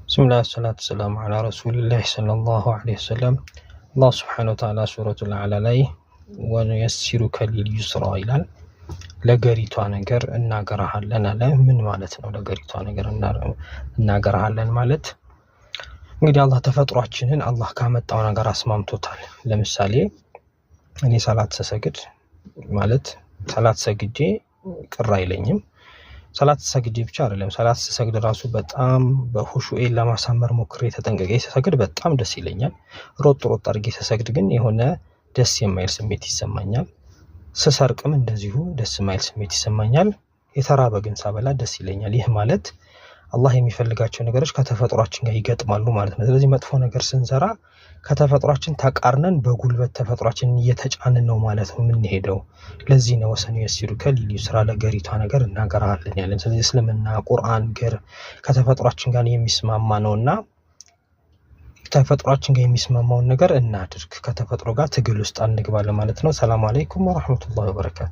بسم الله والصلاة والسلام على رسول الله صلى الله عليه وسلم. الله سبحانه وتعالى سورة الأعلى ላይ ونيسرك لليسرى ይላል። ለገሪቷ ነገር እናገራለን አለ። ምን ማለት ነው? ለገሪቷ ነገር እናገራለን ማለት እንግዲህ አላህ ተፈጥሯችንን አላህ ካመጣው ነገር አስማምቶታል። ለምሳሌ እኔ ሰላት ሰግድ ማለት ሰላት ሰግጄ ቅር አይለኝም። ሰላት ሰግጄ ብቻ አይደለም ሰላት ሰግድ ራሱ በጣም በኹሹዕ ለማሳመር ሞክሬ ተጠንቀቄ ሰግድ በጣም ደስ ይለኛል። ሮጥ አድርጌ ሰግድ ግን የሆነ ደስ የማይል ስሜት ይሰማኛል። ስሰርቅም እንደዚሁ ደስ የማይል ስሜት ይሰማኛል። የተራበ ግን ሳበላ ደስ ይለኛል። ይህ ማለት አላህ የሚፈልጋቸው ነገሮች ከተፈጥሯችን ጋር ይገጥማሉ ማለት ነው። ስለዚህ መጥፎ ነገር ስንሰራ ከተፈጥሯችን ተቃርነን በጉልበት ተፈጥሯችንን እየተጫንን ነው ማለት ነው የምንሄደው። ለዚህ ነው ወሰንየሲሩከ ሊልዩስራ ለገሪቷ ነገር እናገራለን ያለን። ስለዚህ እስልምና ቁርአን ገር ከተፈጥሯችን ጋር የሚስማማ ነውና ከተፈጥሯችን ጋር የሚስማማውን ነገር እናድርግ። ከተፈጥሮ ጋር ትግል ውስጥ አንግባ ለማለት ነው። ሰላም አለይኩም ወራህመቱላሂ ወበረካቱ።